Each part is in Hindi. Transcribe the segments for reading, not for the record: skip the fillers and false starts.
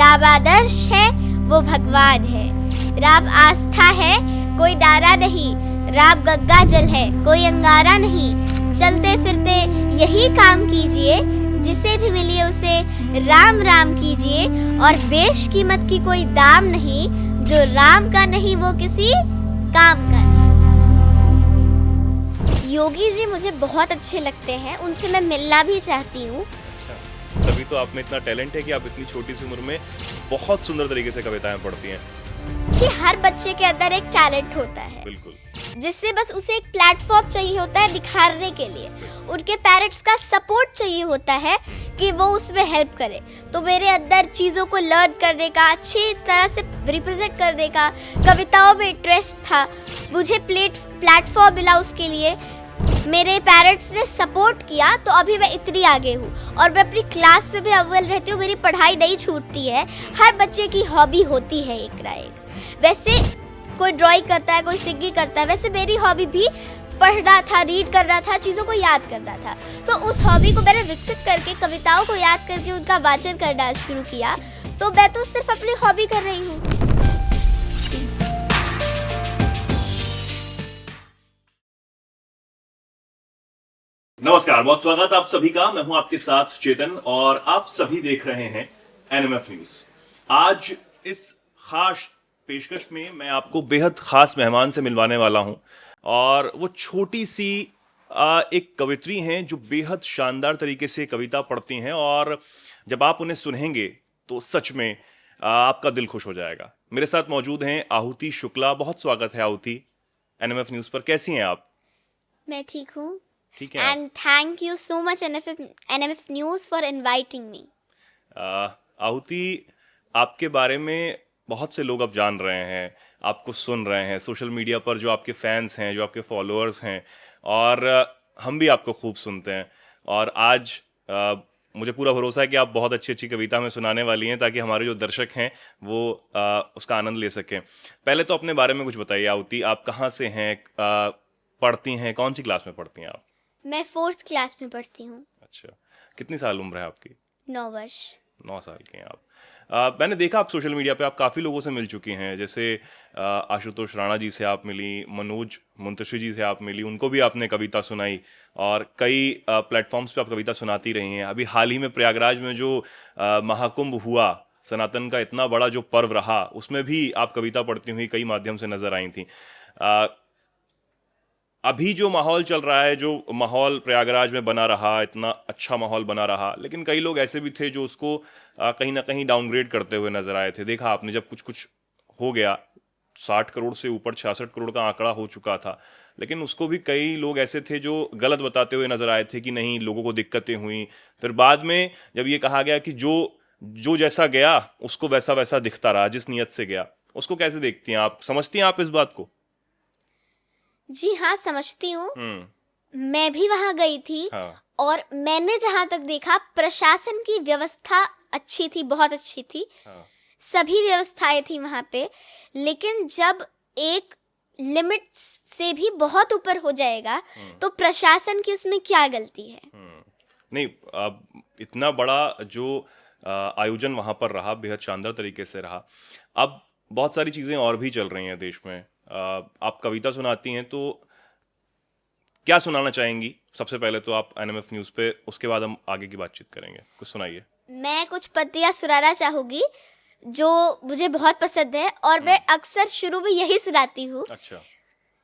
राम आदर्श है वो भगवान है। राम आस्था है कोई डारा नहीं, राम गंगा जल है कोई अंगारा नहीं। चलते फिरते यही काम कीजिए, जिसे भी मिलिए उसे राम राम कीजिए। और बेशकीमत की कोई दाम नहीं, जो राम का नहीं वो किसी काम का नहीं। योगी जी मुझे बहुत अच्छे लगते हैं, उनसे मैं मिलना भी चाहती हूँ। अच्छा, तभी तो आप में इतना टैलेंट है कि आप इतनी छोटी सी उम्र में बहुत सुंदर तरीके से कविताएं पढ़ती हैं। कि हर बच्चे के अंदर एक टैलेंट होता है, बिल्कुल, जिससे बस उसे एक प्लेटफॉर्म चाहिए होता है दिखाने के लिए। उनके पेरेंट्स का सपोर्ट चाहिए होता है कि वो उसमें हेल्प करे। तो मेरे अंदर चीज़ों को लर्न करने का, अच्छी तरह से रिप्रेजेंट करने का, कविताओं में इंटरेस्ट था। मुझे प्लेटफॉर्म मिला, उसके लिए मेरे पेरेंट्स ने सपोर्ट किया, तो अभी मैं इतनी आगे हूँ। और मैं अपनी क्लास में भी अव्वल रहती हूँ, मेरी पढ़ाई नहीं छूटती है। हर बच्चे की हॉबी होती है एक ना एक। वैसे कोई ड्राइंग करता है, कोई सिंगिंग करता है, वैसे मेरी हॉबी भी पढ़ना था, रीड करना था, चीज़ों को याद करना था। तो उस हॉबी को मैंने विकसित करके कविताओं को याद करके उनका वाचन करना शुरू किया। तो मैं तो सिर्फ अपनी हॉबी कर रही हूँ। नमस्कार, बहुत स्वागत आप सभी का। मैं हूं आपके साथ चेतन और आप सभी देख रहे हैं एनएमएफ न्यूज। आज इस खास पेशकश में मैं आपको बेहद खास मेहमान से मिलवाने वाला हूं और वो छोटी सी एक कवित्री हैं जो बेहद शानदार तरीके से कविता पढ़ती हैं और जब आप उन्हें सुनेंगे तो सच में आपका दिल खुश हो जाएगा। मेरे साथ मौजूद हैं आहुति शुक्ला। बहुत स्वागत है आहुति एनएमएफ न्यूज पर। कैसी हैं आप? मैं ठीक हूँ। ठीक है। And thank you so much NMF news for inviting me. आहुति, आपके बारे में बहुत से लोग अब जान रहे हैं, आपको सुन रहे हैं सोशल मीडिया पर, जो आपके फैंस हैं, जो आपके फॉलोअर्स हैं, और हम भी आपको खूब सुनते हैं। और आज मुझे पूरा भरोसा है कि आप बहुत अच्छी अच्छी कविता में सुनाने वाली हैं, ताकि हमारे जो दर्शक हैं वो उसका आनंद ले सकें। पहले तो अपने बारे में कुछ बताइए आहुति, आप कहाँ से हैं, पढ़ती हैं, कौन सी क्लास में पढ़ती हैं आप? मैं 4th क्लास में पढ़ती हूँ। अच्छा, कितनी साल उम्र है आपकी? 9 वर्ष। 9 साल के हैं आप। मैंने देखा आप सोशल मीडिया पे आप काफ़ी लोगों से मिल चुकी हैं, जैसे आशुतोष राणा जी से आप मिली, मनोज मुंतशी जी से आप मिली, उनको भी आपने कविता सुनाई और कई प्लेटफॉर्म्स पे आप कविता सुनाती रही हैं। अभी हाल ही में प्रयागराज में जो महाकुंभ हुआ, सनातन का इतना बड़ा जो पर्व रहा, उसमें भी आप कविता पढ़ती हुई कई माध्यम से नजर आई थी। अभी जो माहौल चल रहा है, जो माहौल प्रयागराज में बना रहा, इतना अच्छा माहौल बना रहा, लेकिन कई लोग ऐसे भी थे जो उसको कहीं ना कहीं डाउनग्रेड करते हुए नजर आए थे। देखा आपने, जब कुछ कुछ हो गया, 60 करोड़ से ऊपर 66 करोड़ का आंकड़ा हो चुका था, लेकिन उसको भी कई लोग ऐसे थे जो गलत बताते हुए नजर आए थे कि नहीं, लोगों को दिक्कतें हुई। फिर बाद में जब ये कहा गया कि जो जैसा गया उसको वैसा वैसा दिखता रहा, जिस नियत से गया। उसको कैसे देखती हैं आप, समझती हैं आप इस बात को? जी हाँ, समझती हूँ। मैं भी वहाँ गई थी। हाँ। और मैंने जहाँ तक देखा, प्रशासन की व्यवस्था अच्छी थी, बहुत अच्छी थी। हाँ। सभी व्यवस्थाएं थी वहाँ पे। लेकिन जब एक लिमिट से भी बहुत ऊपर हो जाएगा तो प्रशासन की उसमें क्या गलती है? नहीं, अब इतना बड़ा जो आयोजन वहाँ पर रहा, बेहद शानदार तरीके से रहा। अब बहुत सारी चीज़ें और भी चल रही हैं देश में। आप कविता सुनाती हैं, तो क्या सुनाना चाहेंगी? सबसे पहले तो आप एनएमएफ न्यूज़ पे, उसके बाद हम आगे की बातचीत करेंगे। कुछ सुनाइए। मैं कुछ पंक्तियाँ सुनाना चाहूँगी जो मुझे बहुत पसंद है, और मैं अक्सर शुरू में यही सुनाती हूँ। अच्छा।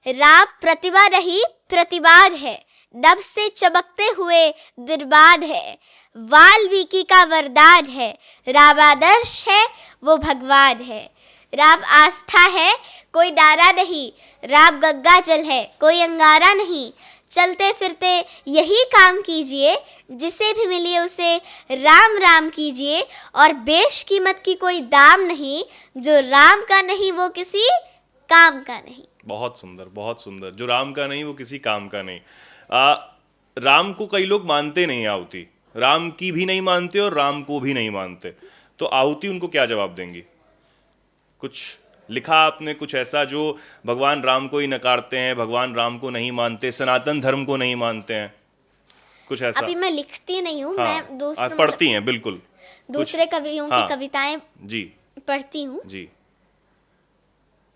राम प्रतिभा नहीं प्रतिबाद है, नभ से चमकते हुए निर्बाध है, वाल्मीकि का वरदान है, राम आदर्श है वो भगवान है। राम आस्था है कोई डारा नहीं, राम गंगा जल है कोई अंगारा नहीं। चलते फिरते यही काम कीजिए, जिसे भी मिलिए उसे राम राम कीजिए। और बेशकीमत की कोई दाम नहीं, जो राम का नहीं वो किसी काम का नहीं। बहुत सुंदर, बहुत सुंदर। जो राम का नहीं वो किसी काम का नहीं। राम को कई लोग मानते नहीं, आहुति राम की भी नहीं मानते और राम को भी नहीं मानते, तो आहुति उनको क्या जवाब देंगी? कुछ लिखा आपने कुछ ऐसा जो भगवान राम को ही नकारते हैं, भगवान राम को नहीं मानते, सनातन धर्म को नहीं मानते हैं, कुछ ऐसा? अभी मैं लिखती नहीं हूँ। हाँ, मैं दूसरों आप पढ़ती हैं, बिल्कुल। दूसरे कवियों हाँ, की कविताएं जी पढ़ती हूँ। जी।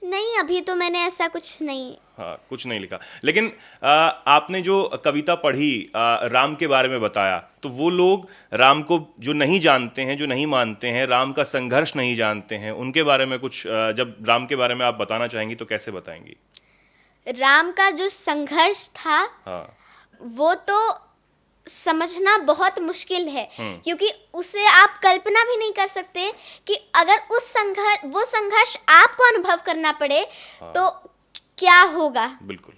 नहीं, अभी तो मैंने ऐसा कुछ नहीं। हाँ, कुछ नहीं लिखा। लेकिन आपने जो कविता पढ़ी, राम के बारे में बताया, तो वो लोग राम को जो नहीं जानते हैं, जो नहीं मानते हैं, राम का संघर्ष नहीं जानते हैं, उनके बारे में कुछ जब राम के बारे में आप बताना चाहेंगी तो कैसे बताएंगी? राम का जो संघर्ष था, हाँ। वो तो समझना बहुत मुश्किल है, क्योंकि उसे आप कल्पना भी नहीं कर सकते कि अगर वो संघर्ष आपको अनुभव करना पड़े, हाँ। तो क्या होगा। बिल्कुल।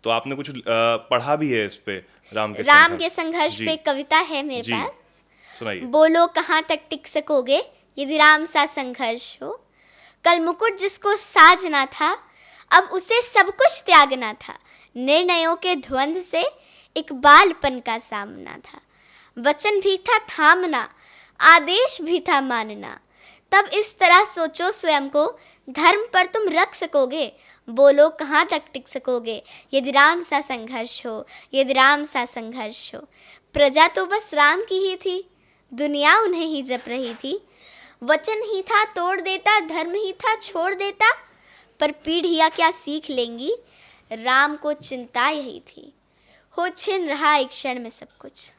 तो आपने कुछ पढ़ा भी है इस पे, राम के संघर्ष जी। पे कविता है मेरे जी, पास। सुनाइए। बोलो कहाँ तक टिक सकोगे यदि राम सा संघर्ष हो। कल मुकुट जिसको साजना था, अब उसे सब कुछ त्यागना था। निर्णयों के द्वंद्व से एक बालपन का सामना था। वचन भी था थामना, आदेश भी था मानना। तब इस तरह सोचो स्वयं को, धर्म पर तुम रख सकोगे। बोलो कहाँ तक टिक सकोगे यदि राम सा संघर्ष हो, यदि राम सा संघर्ष हो। प्रजा तो बस राम की ही थी, दुनिया उन्हें ही जप रही थी। वचन ही था तोड़ देता, धर्म ही था छोड़ देता। पर पीढ़ियाँ क्या सीख लेंगी, राम को चिंता यही थी। हो छिन रहा एक क्षण में सब कुछ,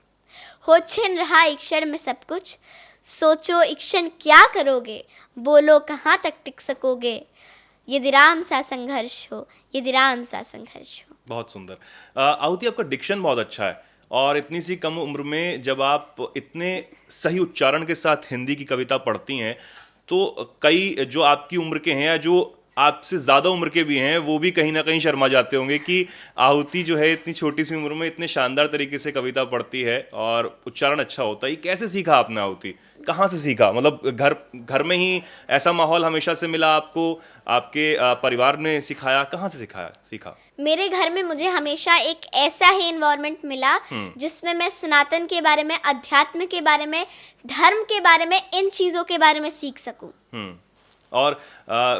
हो छिन रहा एक क्षण में सब कुछ। सोचो एक क्षण क्या करोगे, बोलो कहाँ तक टिक सकोगे यदि राम सा संघर्ष हो, यदि राम सा संघर्ष हो। बहुत सुंदर। आहुति, आपका डिक्शन बहुत अच्छा है, और इतनी सी कम उम्र में जब आप इतने सही उच्चारण के साथ हिंदी की कविता पढ़ती हैं, तो कई जो आपकी उम्र के हैं या जो आपसे ज़्यादा उम्र के भी हैं, वो भी कहीं ना कहीं शर्मा जाते होंगे कि आहुति जो है इतनी छोटी सी उम्र में इतने शानदार तरीके से कविता पढ़ती है और उच्चारण अच्छा होता है। ये कैसे सीखा आपने आहुति? कहाँ से सीखा? मतलब घर में ही ऐसा माहौल हमेशा से मिला आपको? आपके परिवार ने सिखाया? कहाँ से सीखा? मेरे घर में मुझे हमेशा एक ऐसा ही एनवायरनमेंट मिला जिसमें मैं सनातन के बारे में, अध्यात्म के बारे में, धर्म के बारे में, इन चीज़ों के बारे में सीख सकूं। और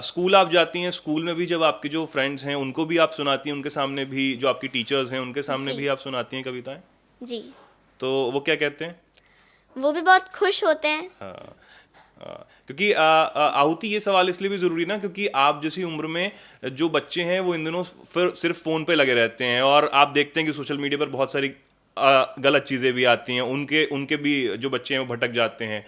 स्कूल आप जाती हैं, स्कूल में भी जब आपके जो फ्रेंड्स हैं उनको भी आप सुनाती हैं, उनके सामने भी जो आपकी टीचर्स हैं उनके सामने भी आप सुनाती हैं कविताएं? जी। तो वो क्या कहते हैं? वो भी बहुत खुश होते हैं। हाँ, क्योंकि आहुति, ये सवाल इसलिए भी ज़रूरी ना, क्योंकि आप जैसी उम्र में जो बच्चे हैं वो इन दिनों फिर सिर्फ फ़ोन पे लगे रहते हैं, और आप देखते हैं कि सोशल मीडिया पर बहुत सारी गलत चीज़ें भी आती हैं, उनके भी जो बच्चे हैं वो भटक जाते हैं।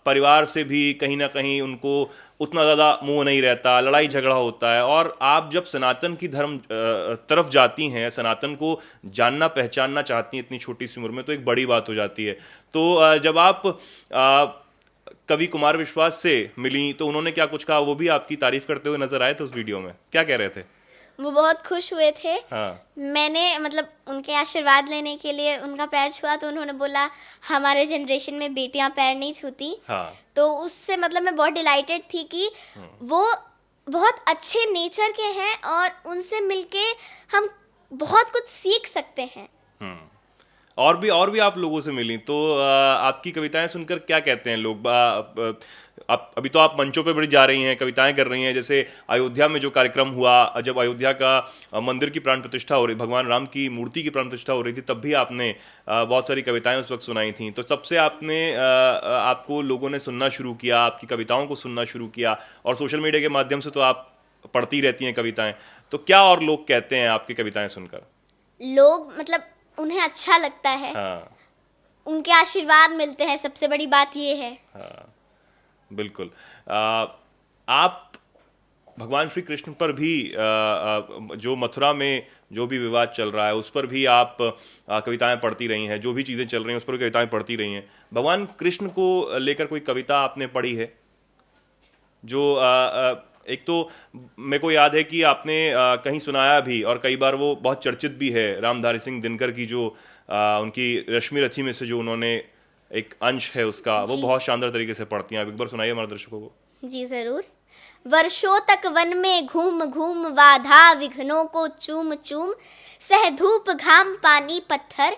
परिवार से भी कहीं ना कहीं उनको उतना ज़्यादा मोह नहीं रहता, लड़ाई झगड़ा होता है। और आप जब सनातन की धर्म तरफ जाती हैं, सनातन को जानना पहचानना चाहती हैं इतनी छोटी सी उम्र में, तो एक बड़ी बात हो जाती है। तो जब आप कवि कुमार विश्वास से मिली तो उन्होंने क्या कुछ कहा? वो भी आपकी तारीफ करते हुए नजर आए थे उस वीडियो में, क्या कह रहे थे? वो बहुत खुश हुए थे। हाँ। मैंने मतलब उनके आशीर्वाद लेने के लिए उनका पैर छुआ, तो उन्होंने बोला हमारे जनरेशन में बेटियां पैर नहीं छूती। हाँ। तो उससे मतलब मैं बहुत डिलाइटेड थी कि वो बहुत अच्छे नेचर के हैं और उनसे मिलके हम बहुत कुछ सीख सकते हैं। और भी आप लोगों से मिली तो आपकी कविताएं सुनकर क्या कहते हैं लोग? अभी तो आप मंचों पे बड़ी जा रही हैं, कविताएं कर रही हैं, जैसे अयोध्या में जो कार्यक्रम हुआ, जब अयोध्या का मंदिर की प्राण प्रतिष्ठा हो रही, भगवान राम की मूर्ति की प्राण प्रतिष्ठा हो रही थी, तब भी आपने बहुत सारी कविताएं उस वक्त सुनाई थी। तो सबसे आपको लोगों ने सुनना शुरू किया, आपकी कविताओं को सुनना शुरू किया, और सोशल मीडिया के माध्यम से तो आप पढ़ती रहती हैं कविताएं। तो क्या और लोग कहते हैं आपकी कविताएं सुनकर? लोग मतलब उन्हें अच्छा लगता है। हाँ। उनके आशीर्वाद मिलते हैं, सबसे बड़ी बात ये है। हाँ, बिल्कुल। आप भगवान श्री कृष्ण पर भी जो मथुरा में जो भी विवाद चल रहा है उस पर भी आप कविताएं पढ़ती रही हैं, जो भी चीज़ें चल रही हैं उस पर कविताएं पढ़ती रही हैं। भगवान कृष्ण को लेकर कोई कविता आपने पढ़ी है जो एक तो मेरे को याद है कि आपने कहीं सुनाया भी, और कई बार वो बहुत चर्चित भी है, रामधारी सिंह दिनकर की जो उनकी रश्मि रथी में से जो उन्होंने एक अंश है उसका, वो बहुत शानदार तरीके से पढ़ती हैं। आप एक बार सुनाइए हमारे दर्शकों को। जी ज़रूर। वर्षों तक वन में घूम घूम, बाधा विघ्नों को चूम चूम, सह धूप घाम पानी पत्थर,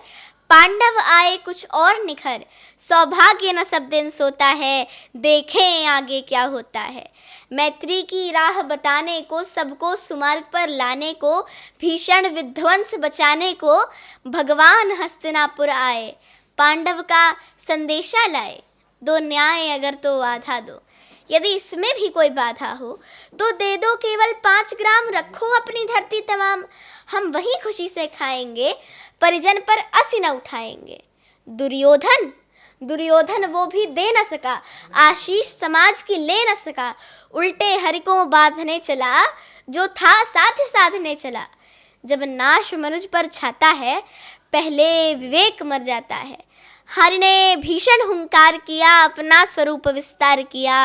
पांडव आए कुछ और निखर। सौभाग्य न सब दिन सोता है, देखें आगे क्या होता है। मैत्री की राह बताने को, सबको सुमार्ग पर लाने को, भीषण विध्वंस बचाने को, भगवान हस्तिनापुर आए, पांडव का संदेशा लाए। दो न्याय अगर तो आधा दो। यदि इसमें भी कोई बाधा हो तो दे दो केवल 5 ग्राम, रखो अपनी धरती तमाम। हम वही खुशी से खाएंगे, परिजन पर असी न उठाएंगे। दुर्योधन दुर्योधन वो भी दे न सका, आशीष समाज की ले न सका। उल्टे हरिकों बांधने चला, जो था साथ साधने चला। जब नाश मनुज पर छाता है, पहले विवेक मर जाता है। हरि ने भीषण हुंकार किया, अपना स्वरूप विस्तार किया।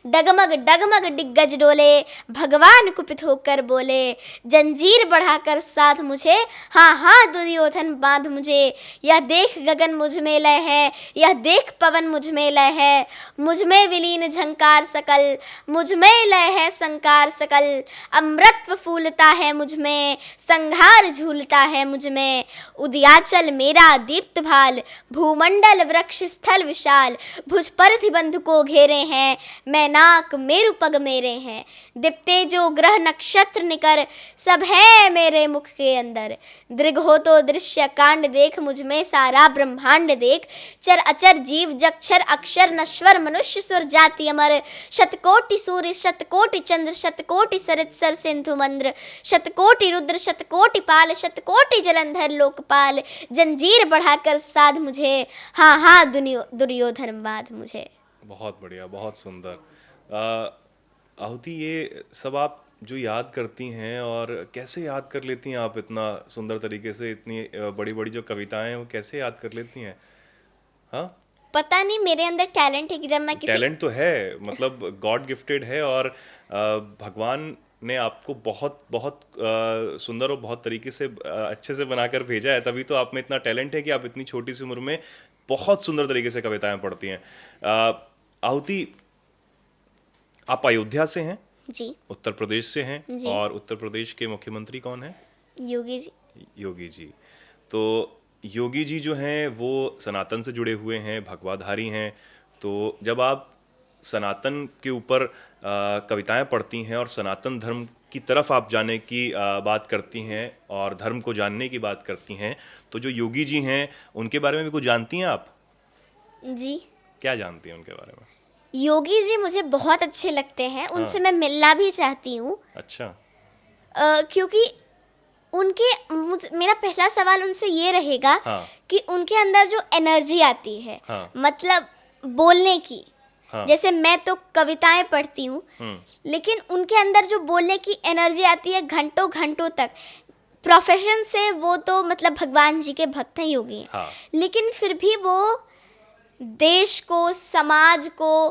डगमग डगमग दिग्गज डोले, भगवान कुपित होकर बोले। जंजीर बढ़ाकर साध मुझे, हाँ हाँ दुर्योधन बांध मुझे। यह देख गगन मुझ में लय है, यह देख पवन मुझ में लय है। मुझ में विलीन झंकार सकल, मुझ में लय है संकार सकल। अमृतत्व फूलता है मुझ में, संहार झूलता है मुझ में। उदयाचल मेरा दीप्त भाल, भूमंडल वृक्ष स्थल विशाल। भुज परथि बंधु को घेरे हैं, मैनाक मेरु पग मेरे हैं। दिप्ते जो ग्रह नक्षत्र निकर, सब है मेरे मुख के अंदर। दृग हो तो दृश्य कांड देख, मुझ में सारा ब्रह्मांड देख। चर अचर जीव जक्षर अक्षर, नश्वर मनुष्य सुर जाति अमर। शतकोटि सूर्य शतकोटि चंद्र, शतकोटि सरित सर सिंधु मंद्र। शतकोटि रुद्र शतकोटि पाल, शतकोटि जलंधर लोकपाल। जंजीर बढ़ाकर साध मुझे, हाँ हाँ दुर्योधन बांध मुझे। बहुत बढ़िया, बहुत सुंदर। आहुति, ये सब आप जो याद करती हैं, और कैसे याद कर लेती हैं आप इतना सुंदर तरीके से? इतनी बड़ी बड़ी जो कविताएं हैं वो कैसे याद कर लेती हैं? हाँ, पता नहीं, मेरे अंदर टैलेंट है कि जब मैं किसी टैलेंट तो है, मतलब गॉड गिफ्टेड है। और भगवान ने आपको बहुत बहुत सुंदर और बहुत तरीके से अच्छे से बनाकर भेजा है, तभी तो आप में इतना टैलेंट है कि आप इतनी छोटी सी उम्र में बहुत सुंदर तरीके से कविताएं पढ़ती हैं। आहुति, आप अयोध्या से हैं? जी, उत्तर प्रदेश से हैं। जी। और उत्तर प्रदेश के मुख्यमंत्री कौन हैं? योगी जी। योगी जी। तो योगी जी जो हैं वो सनातन से जुड़े हुए हैं, भगवाधारी हैं। तो जब आप सनातन के ऊपर कविताएं पढ़ती हैं और सनातन धर्म की तरफ आप जाने की बात करती हैं और धर्म को जानने की बात करती हैं, तो जो योगी जी हैं उनके बारे में भी कुछ जानती हैं आप? जी, क्या जानती हैं उनके बारे में? योगी जी मुझे बहुत अच्छे लगते हैं, उनसे मैं मिलना भी चाहती हूँ। अच्छा। क्योंकि मेरा पहला सवाल उनसे ये रहेगा हाँ। कि उनके अंदर जो एनर्जी आती है, हाँ। मतलब बोलने की, हाँ। जैसे मैं तो कविताएं पढ़ती हूँ, लेकिन उनके अंदर जो बोलने की एनर्जी आती है घंटों घंटों तक। प्रोफेशन से वो तो मतलब भगवान जी के भक्त ही होगी हैं। हाँ। लेकिन फिर भी वो देश को, समाज को,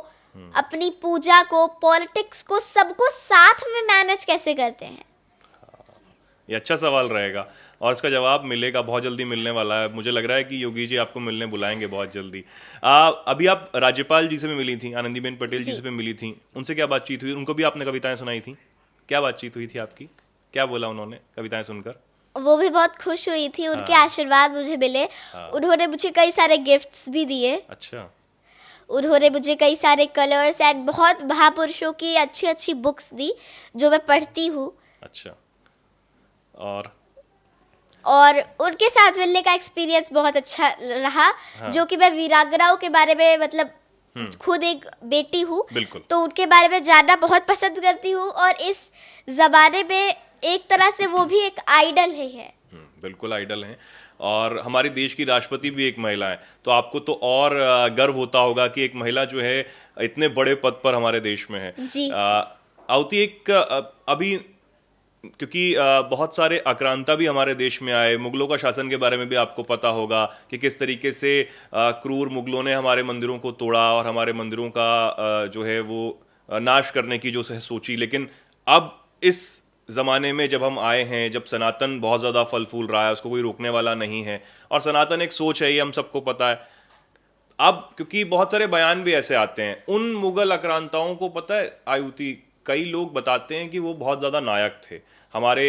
अपनी पूजा को, पॉलिटिक्स को, सबको साथ में मैनेज कैसे करते हैं? ये अच्छा सवाल रहेगा और इसका जवाब मिलेगा, बहुत जल्दी मिलने वाला है। मुझे लग रहा है कि योगी जी आपको मिलने बुलाएंगे बहुत जल्दी। अभी आप राज्यपाल जी से भी मिली थी, आनंदीबेन पटेल जी से भी मिली थी, उनसे क्या बातचीत हुई? उनको भी आपने कविताएं सुनाई थी? क्या बातचीत हुई थी आपकी? क्या बोला उन्होंने कविताएं सुनकर? वो भी बहुत खुश हुई थी, उनके आशीर्वाद मुझे मिले। उन्होंने मुझे कई सारे गिफ्ट्स भी दिए। अच्छा। उन्होंने मुझे कई सारे कलर्स एंड बहुत महापुरुषों की अच्छी अच्छी बुक्स दी जो मैं पढ़ती हूँ। अच्छा। और उनके साथ मिलने का एक्सपीरियंस बहुत अच्छा रहा। जो कि मैं वीरांगनाओं के बारे में, मतलब खुद एक बेटी हूँ, तो उनके बारे में जानना बहुत पसंद करती हूँ। और इस ज़माने में एक तरह से वो भी एक आइडल है। बिल्कुल आइडल हैं। और हमारे देश की राष्ट्रपति भी एक महिला है, तो आपको तो और गर्व होता होगा कि एक महिला जो है इतने बड़े पद पर हमारे देश में है। जी। आहुति, एक अभी क्योंकि बहुत सारे आक्रांता भी हमारे देश में आए, मुगलों का शासन के बारे में भी आपको पता होगा कि किस तरीके से क्रूर मुगलों ने हमारे मंदिरों को तोड़ा और हमारे मंदिरों का जो है वो नाश करने की जो सोची। लेकिन अब इस ज़माने में जब हम आए हैं, जब सनातन बहुत ज़्यादा फल फूल रहा है, उसको कोई रोकने वाला नहीं है, और सनातन एक सोच है, ये हम सबको पता है। अब क्योंकि बहुत सारे बयान भी ऐसे आते हैं, उन मुगल आक्रांताओं को पता है आयुति, कई लोग बताते हैं कि वो बहुत ज़्यादा नायक थे। हमारे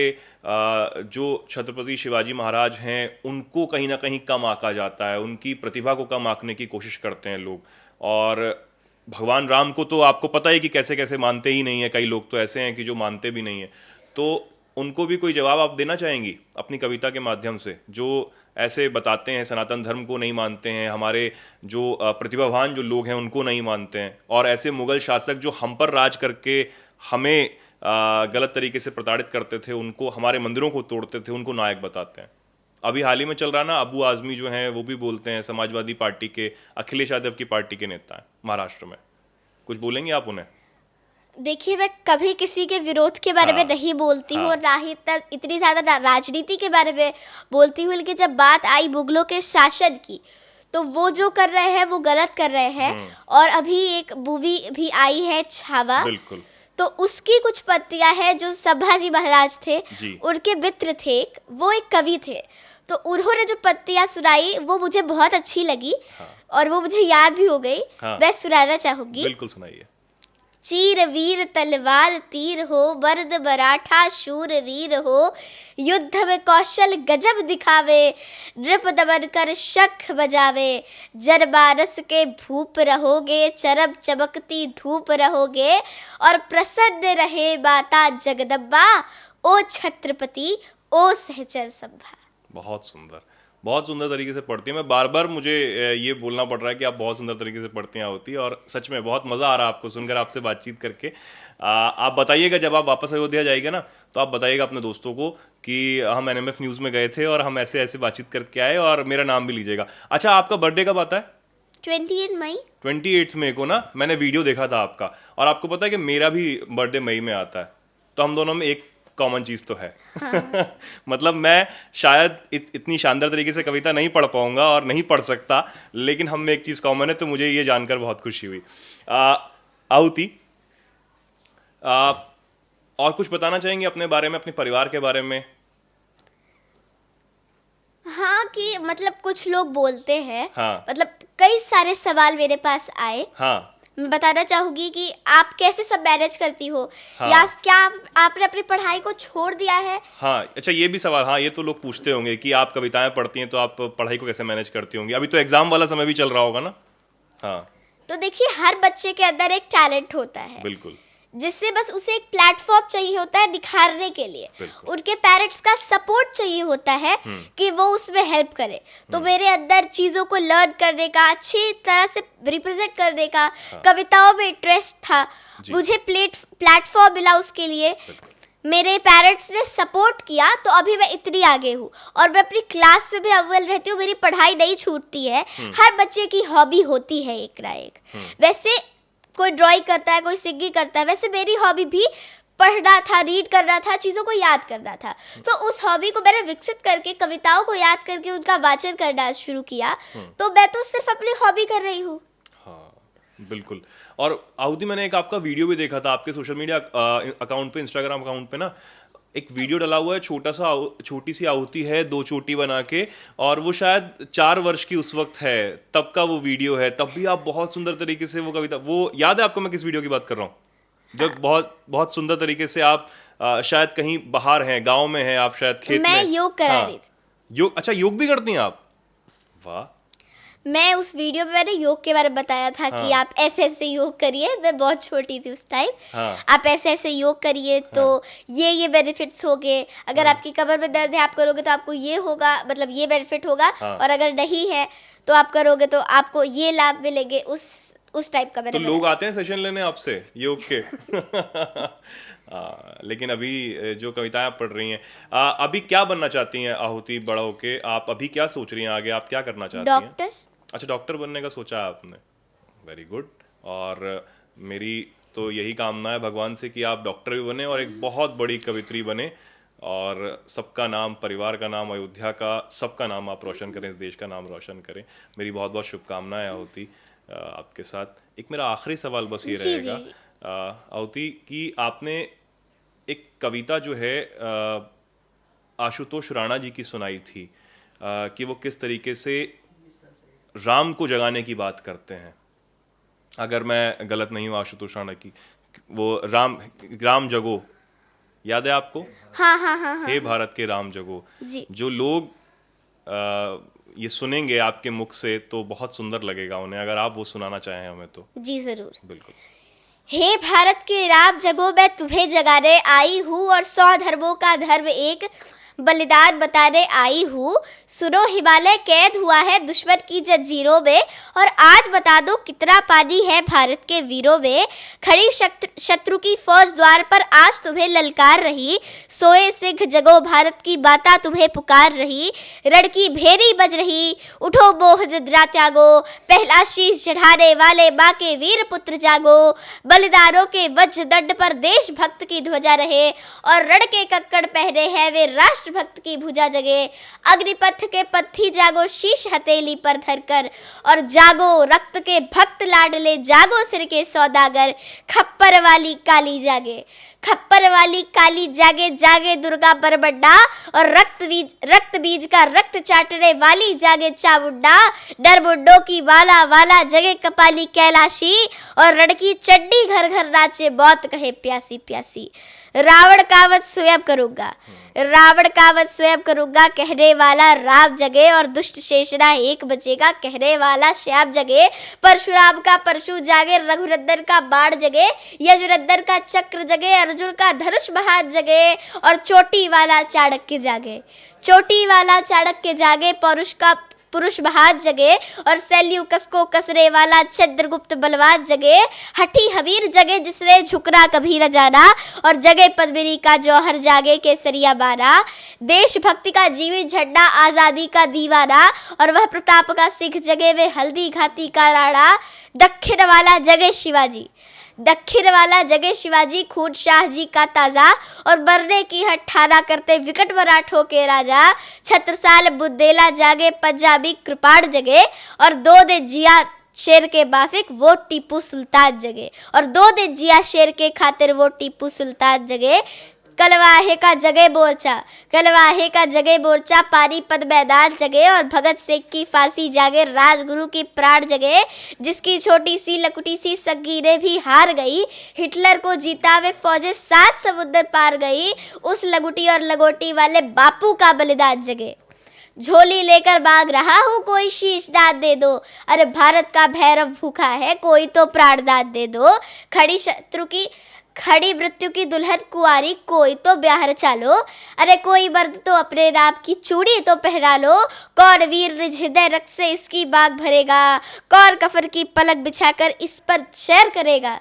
जो छत्रपति शिवाजी महाराज हैं उनको कहीं ना कहीं कम आंका जाता है, उनकी प्रतिभा को कम आंकने की कोशिश करते हैं लोग। और भगवान राम को तो आपको पता है कि कैसे कैसे मानते ही नहीं है, कई लोग तो ऐसे हैं कि जो मानते भी नहीं है। तो उनको भी कोई जवाब आप देना चाहेंगी अपनी कविता के माध्यम से, जो ऐसे बताते हैं सनातन धर्म को नहीं मानते हैं, हमारे जो प्रतिभावान जो लोग हैं उनको नहीं मानते हैं, और ऐसे मुगल शासक जो हम पर राज करके हमें गलत तरीके से प्रताड़ित करते थे, उनको, हमारे मंदिरों को तोड़ते थे, उनको नायक बताते हैं। अभी हाल ही में चल रहा ना, अबू आजमी जो हैं वो भी बोलते हैं, समाजवादी पार्टी के, अखिलेश यादव की पार्टी के नेता हैं महाराष्ट्र में। कुछ बोलेंगे आप उन्हें? देखिए, मैं कभी किसी के विरोध के बारे में हाँ, नहीं बोलती हूँ हाँ, और ना ही इतनी ज़्यादा राजनीति के बारे में बोलती हूँ, लेकिन जब बात आई मुगलों के शासन की, तो वो जो कर रहे हैं वो गलत कर रहे हैं। और अभी एक मूवी भी आई है छावा, बिल्कुल तो उसकी कुछ पत्तियां हैं जो संभाजी महाराज थे, जी। उनके मित्र थे, वो एक कवि थे, तो उन्होंने जो पत्तियां सुनाई वो मुझे बहुत अच्छी लगी। हाँ, और वो मुझे याद भी हो गई। हाँ, मैं सुनाना चाहूंगी। बिल्कुल सुनाइए। चीर वीर तलवार तीर हो, मर्द मराठा शूर वीर हो, युद्ध में कौशल गजब दिखावे, नृप दमन कर शंख बजावे, जनमानस के भूप रहोगे, चरम चमकती धूप रहोगे, और प्रसन्न रहे माता जगदम्बा, ओ छत्रपति ओ सहचर संभा। बहुत सुंदर तरीके से पढ़ती है। मैं बार बार मुझे ये बोलना पड़ रहा है कि आप बहुत सुंदर तरीके से पढ़ती हैं होती, और सच में बहुत मज़ा आ रहा है आपको सुनकर, आपसे बातचीत करके। आप बताइएगा जब आप वापस अयोध्या जाइएगा ना, तो आप बताइएगा अपने दोस्तों को कि हम एनएमएफ न्यूज़ में गए थे और हम ऐसे ऐसे बातचीत करके आए, और मेरा नाम भी लीजिएगा। अच्छा, आपका बर्थडे कब आता है? 28 मई। 28 मई को ना मैंने वीडियो देखा था आपका, और आपको पता है कि मेरा भी बर्थडे मई में आता है, तो हम दोनों में एक कॉमन चीज़ तो है। हाँ। मतलब मैं शायद इतनी शानदार तरीके से कविता नहीं पढ़ पाऊंगा और नहीं पढ़ सकता, लेकिन हम में एक चीज़ कॉमन है, तो मुझे ये जानकर बहुत खुशी हुई। आहुति, और कुछ बताना चाहेंगे अपने बारे में, अपने परिवार के बारे में? हाँ, कि मतलब कुछ लोग बोलते हैं, हाँ, मतलब कई सारे सवाल मेरे पास आए। हाँ, मैं बताना चाहूंगी कि आप कैसे सब मैनेज करती हो, हाँ, या क्या आपने अपनी पढ़ाई को छोड़ दिया है? हाँ। अच्छा, ये भी सवाल, हाँ, ये तो लोग पूछते होंगे कि आप कविताएं पढ़ती हैं तो आप पढ़ाई को कैसे मैनेज करती होंगी। अभी तो एग्जाम वाला समय भी चल रहा होगा ना? हाँ, तो देखिए, हर बच्चे के अंदर एक टैलेंट होता है, बिल्कुल, जिससे बस उसे एक प्लेटफॉर्म चाहिए होता है दिखाने के लिए। बिल्कुल। उनके पेरेंट्स का सपोर्ट चाहिए होता है कि वो उसमें हेल्प करे। तो मेरे अंदर चीज़ों को लर्न करने का, अच्छी तरह से रिप्रेजेंट करने का, कविताओं में इंटरेस्ट था, मुझे प्लेटफॉर्म मिला उसके लिए। मेरे पेरेंट्स ने सपोर्ट किया, तो अभी मैं इतनी आगे हूँ, और मैं अपनी क्लास में भी अव्वल रहती हूँ। मेरी पढ़ाई नहीं छूटती है। हर बच्चे की हॉबी होती है एक ना एक। वैसे कोई ड्राइंग करता है, कोई सिंगिंग करता है, वैसे मेरी हॉबी भी पढ़ना था, रीड करना था, चीज़ों को याद करना था। तो उस हॉबी को मैंने विकसित करके, कविताओं को याद करके उनका वाचन करना शुरू किया। तो मैं तो सिर्फ अपनी हॉबी कर रही हूँ। हाँ, बिल्कुल। और आहुति, मैंने एक आपका वीडियो भी देखा था आपके सोशल मीडिया अकाउंट पे, इंस्टाग्राम अकाउंट पे ना, एक वीडियो डला हुआ है, छोटी सी आहुति है 2 चोटी बना के, और वो शायद 4 वर्ष की उस वक्त है, तब का वो वीडियो है। तब भी आप बहुत सुंदर तरीके से वो कविता, वो याद है आपको मैं किस वीडियो की बात कर रहा हूँ? जब बहुत बहुत सुंदर तरीके से आप शायद कहीं बाहर हैं, गाँव में हैं आप, शायद खेत में। मैं योग करा रही थी। योग? अच्छा, योग भी करती हैं आप? वाह। मैं उस वीडियो में मैंने योग के बारे में बताया था कि आप ऐसे ऐसे योग करिए। मैं बहुत छोटी थी उस टाइम। आप ऐसे ऐसे योग करिए तो ये बेनिफिट्स होंगे। अगर आपकी कमर में दर्द है, आप करोगे तो आपको ये होगा, मतलब ये बेनिफिट होगा। और अगर नहीं है तो आप करोगे तो आपको ये लाभ मिलेंगे। उस टाइप का मैंने। तो लोग आते हैं सेशन लेने आपसे योग के? लेकिन अभी जो कविताएं आप पढ़ रही हैं, अभी क्या बनना चाहती हैं आहुति बड़ा होके? आप अभी क्या सोच रही हैं आगे, आप क्या करना चाहती हैं? डॉक्टर। अच्छा, डॉक्टर बनने का सोचा है आपने? Very good. और मेरी तो यही कामना है भगवान से कि आप डॉक्टर भी बने और एक बहुत बड़ी कवित्री बने, और सबका नाम, परिवार का नाम, अयोध्या का, सबका नाम आप रोशन करें, इस देश का नाम रोशन करें। मेरी बहुत बहुत शुभकामनाएं आहुति आपके साथ। एक मेरा आखिरी सवाल बस ये रहेगा आहुति, कि आपने एक कविता जो है आशुतोष राणा जी की सुनाई थी, कि वो किस तरीके से राम को जगाने की बात करते हैं। अगर मैं गलत नहीं हूँ, आशुतोष राणा की वो राम जगो, याद है आपको? हाँ। हे भारत के राम जगो। जो लोग ये सुनेंगे आपके मुख से तो बहुत सुंदर लगेगा उन्हें, अगर आप वो सुनाना चाहें हमें तो। जी जरूर। बिल्कुल। हे भारत के राब जगो मैं तुम्हें जगा रे आई हूँ, और 100 धर्मों का धर्म एक बलिदान बता रे आई हूँ। सुनो हिमालय कैद हुआ है दुश्मन की जंजीरों में, और आज बता दो कितना पानी है भारत के वीरों में। खड़ी शत्रु की फौज द्वार पर आज तुम्हें ललकार रही, सोए सिंह जगो भारत की बाता तुम्हें पुकार रही। रण की भेरी बज रही, उठो मोह निद्रा त्यागो, पहला शीश चढ़ाने वाले माँ के वीर पुत्र जागो। बलिदानों के वज्र दंड पर देशभक्त की ध्वजा रहे, और रण के कक्कड़ पहने हैं वे राष्ट्रभक्त की भुजा जगे। अग्निपथ के पत्थी जागो शीश हथेली पर धरकर, और जागो रक्त के भक्त लाडले जागो सिर के सौदागर। खप्पर वाली काली जागे, खप्पर वाली काली जागे, जागे दुर्गा बरबड्डा, और रक्त बीज का रक्त चाटने वाली जागे चामुंडा। डर बुड्ढों की वाला वाला जगे कपाली कैलाशी, और रण की चड्डी घर घर नाचे मौत कहे प्यासी प्यासी। रावण का वध स्वयं करूंगा, रावण का वध स्वयं करूंगा कहने वाला राम जगे, और दुष्ट शेषना एक बचेगा कहने वाला श्याम जगे। परशुराम का परशु जागे, रघुनंदन का बाण जगे, यजुनंदन का चक्र जगे, अर्जुन का धनुष महान जगे, और चोटी वाला चाणक्य जागे, चोटी वाला चाणक्य जागे। पौरुष का पुरुष महान जगे, और सेल्यूकस को कसरे वाला चंद्रगुप्त बलवान जगे। हठी हबीर जगे जिसने झुकना कभी न जाना, और जगे पद्मिनी का जौहर जागे केसरिया बारा। देशभक्ति का जीवित झंडा आजादी का दीवाना, और वह प्रताप का सिख जगे वे हल्दी घाटी का राणा। दक्षिण वाला जगे शिवाजी, दक्षिण वाला जगे शिवाजी, खून शाह जी का ताजा, और मरने की हट ठाना करते विकट मराठों के राजा। छत्रसाल बुंदेला जागे पंजाबी कृपाण जगे, और 2 दिन जिया शेर के बाफिक वो टीपू सुल्तान जगे, और 2 दिन जिया शेर के खातिर वो टीपू सुल्तान जगे। कलवाहे का जगे बोरचा, कलवाहे का जगे बोरचा, पानीपत मैदान जगे, और भगत सिंह की फांसी जागे, राजगुरु की प्राण जगे। जिसकी छोटी सी लकुटी सी सगीरें भी हार गई, हिटलर को जीता वे फौजें 7 समुद्र पार गई। उस लगुटी और लगोटी वाले बापू का बलिदान जगे। झोली लेकर भाग रहा हूँ कोई शीश दान दे दो, अरे भारत का भैरव भूखा है कोई तो प्राण दान दे दो। खड़ी मृत्यु की दुल्हन कुंवारी कोई तो ब्याह चालो, अरे कोई मर्द तो अपने राम की चूड़ी तो पहना लो। कौन वीर निज हृदय रक्त से इसकी बाग भरेगा, कौन कफन की पलक बिछाकर इस पर शैर करेगा।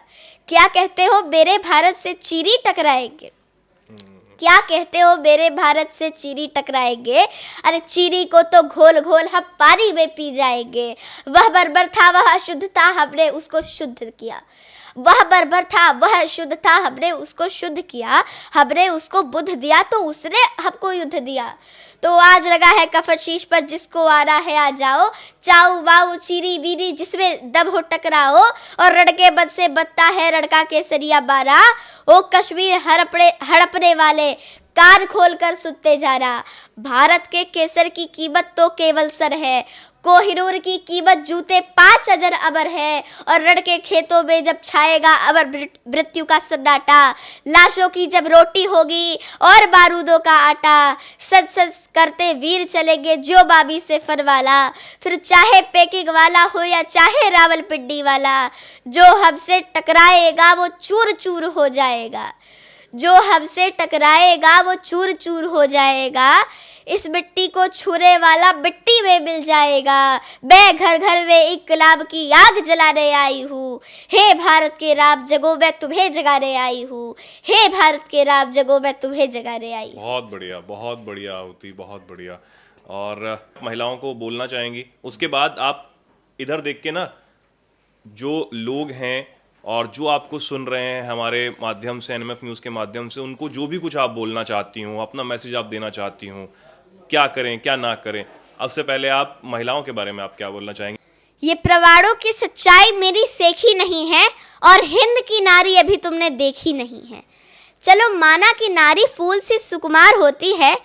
क्या कहते हो मेरे भारत से चीरी टकराएंगे, क्या कहते हो मेरे भारत से चीरी टकराएंगे, अरे चीरी को तो घोल घोल हम पानी में पी जाएंगे। वह बर्बर था वह शुद्ध था हमने उसको शुद्ध किया, वह बर्बर था वह शुद्ध था हमने उसको शुद्ध किया। हमने उसको बुद्ध दिया तो उसने हमको युद्ध दिया। तो आज लगा है कफन शीश पर जिसको आ रहा है आ जाओ। चाऊ बाऊ चीरी बीरी जिसमें दम हो टकराओ, और रण बद से बदता है रणका केसरिया बारा। ओ कश्मीर हड़पने वाले कान खोल कर सुनते जा रहा, भारत के केसर की कीमत तो केवल सर है, कोहिनूर की कीमत जूते 5 अजर अबर है। और रण के खेतों में जब छाएगा अबर मृत्यु का सन्नाटा, लाशों की जब रोटी होगी और बारूदों का आटा, सज सज करते वीर चलेंगे जो बाबी से फरवाला। फिर चाहे पेकिंग वाला हो या चाहे रावलपिंडी वाला, जो हमसे टकराएगा वो चूर चूर हो जाएगा, जो हमसे टकराएगा वो चूर चूर हो जाएगा। इस मिट्टी को छूने वाला मिट्टी में मिल जाएगा। मैं घर घर में इनकलाब की आग जलाने आई हूँ, हे भारत के राम जगो मैं तुम्हें जगाने आई हूँ, हे भारत के राम जगो मैं तुम्हें जगाने आई। बहुत बढ़िया होती, बहुत बढ़िया। और महिलाओं को बोलना चाहेंगी, उसके बाद आप इधर देख के ना, जो लोग हैं और जो आपको सुन रहे हैं हमारे माध्यम से, एनएमएफ न्यूज़ के माध्यम से, उनको जो भी कुछ आप बोलना चाहती हूँ, अपना मैसेज आप देना चाहती हूँ, क्या करें क्या ना करें। उससे पहले आप महिलाओं के बारे में आप क्या बोलना चाहेंगे? ये प्रवाड़ों की सच्चाई मेरी सेखी नहीं है, और हिंद की नारी अभी तुमने देखी नहीं है। चलो माना कि नारी फूल सी सुकुमार होती है,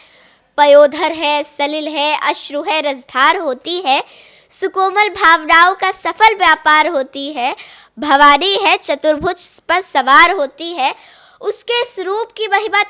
पयोधर है, सलिल है, अश्रु है, रसधार होती है, सुकोमल भावनाओं का सफल व्यापार होती है, भवानी है, चतुर्भुज पर सवार होती है। उसके इस रूप की महिमा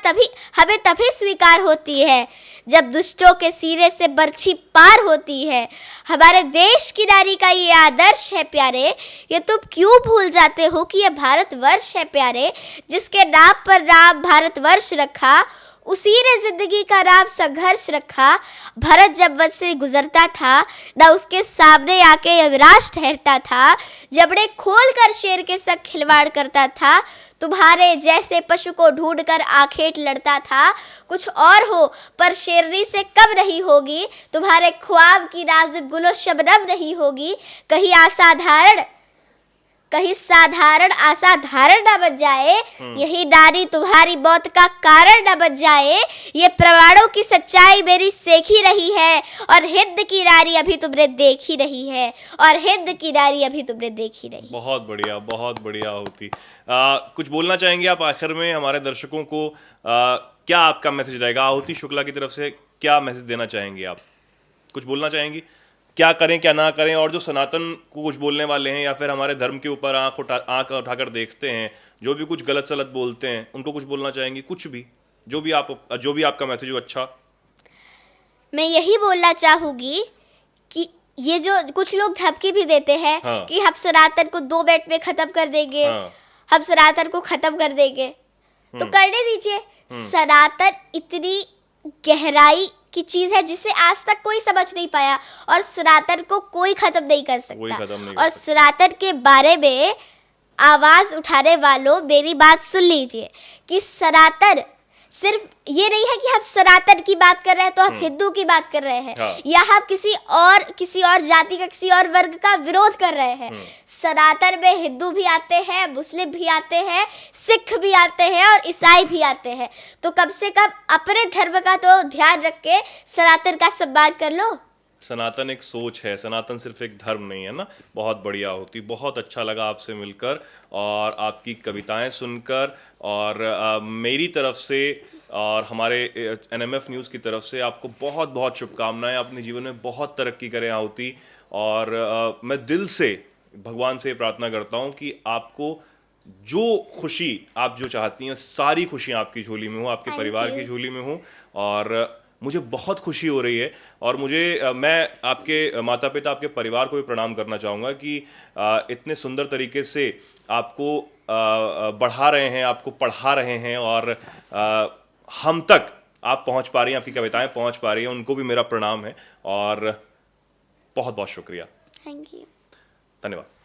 हमें तभी स्वीकार होती है जब दुष्टों के सिरे से बरछी पार होती है। हमारे देश की नारी का ये आदर्श है प्यारे, ये तुम क्यों भूल जाते हो कि ये भारतवर्ष है प्यारे। जिसके नाम पर नाम भारतवर्ष रखा, उसी ने जिंदगी का नाम संघर्ष रखा। भरत जब वध से गुजरता था, ना उसके सामने आके यमराज ठहरता था। जबड़े खोल कर शेर के संग खिलवाड़ करता था, तुम्हारे जैसे पशु को ढूंढकर आखेट लड़ता था। कुछ और हो पर शेरनी से कम नहीं होगी, तुम्हारे ख्वाब की नाज़ुक गुलो शबनम नहीं होगी। कहीं साधारण असाधारण न बन जाए, यही नारी तुम्हारी मौत का कारण न बन जाए। ये प्रमाणों की सच्चाई मेरी सेखी रही है, और हिंद की नारी अभी तुमने देखी रही है, और हिंद की नारी अभी तुमने देखी रही। बहुत बढ़िया होती। कुछ बोलना चाहेंगे आप आखिर में हमारे दर्शकों को? क्या आपका मैसेज रहेगा आहुति शुक्ला की तरफ से? क्या मैसेज देना चाहेंगे आप? कुछ बोलना चाहेंगी? क्या करें क्या ना करें? और जो सनातन को कुछ बोलने वाले हैं या फिर हमारे धर्म के ऊपर आंख उठाकर देखते हैं, जो भी कुछ गलत सलत बोलते हैं, उनको कुछ बोलना चाहेंगी? कुछ भी जो भी आपका मैसेज हो। अच्छा, मैं यही बोलना चाहूंगी कि ये जो कुछ लोग धमकी भी देते हैं, हाँ, कि हम सनातन को 2 मिनट में खत्म कर देंगे, हाँ, हम सनातन को खत्म कर देंगे, तो करने दीजिए। सनातन इतनी गहराई की चीज है जिसे आज तक कोई समझ नहीं पाया, और सनातन को कोई खत्म नहीं कर सकता। और सनातन के बारे में आवाज उठाने वालों, मेरी बात सुन लीजिए कि सनातन सिर्फ ये नहीं है कि हम सनातन की बात कर रहे हैं तो हम हिंदू की बात कर रहे हैं, हाँ, या हम किसी और जाति का, किसी और वर्ग का विरोध कर रहे हैं। सनातन में हिंदू भी आते हैं, मुस्लिम भी आते हैं, सिख भी आते हैं, और ईसाई भी आते हैं। तो कम से कम अपने धर्म का तो ध्यान रख के सनातन का सम्मान कर लो। सनातन एक सोच है, सनातन सिर्फ एक धर्म नहीं है ना। बहुत बढ़िया होती। बहुत अच्छा लगा आपसे मिलकर और आपकी कविताएं सुनकर, और मेरी तरफ से और हमारे एनएमएफ न्यूज़ की तरफ से आपको बहुत बहुत शुभकामनाएं। अपने जीवन में बहुत तरक्की करें आहुति, और मैं दिल से भगवान से प्रार्थना करता हूं कि आपको जो खुशी आप जो चाहती हैं, सारी खुशियां आपकी झोली में हो, आपके परिवार की झोली में हो। और मुझे बहुत खुशी हो रही है, और मैं आपके माता पिता, आपके परिवार को भी प्रणाम करना चाहूँगा कि इतने सुंदर तरीके से आपको बढ़ा रहे हैं, आपको पढ़ा रहे हैं, और हम तक आप पहुँच पा रही हैं, आपकी कविताएं पहुँच पा रही हैं। उनको भी मेरा प्रणाम है, और बहुत बहुत शुक्रिया। Thank you. धन्यवाद।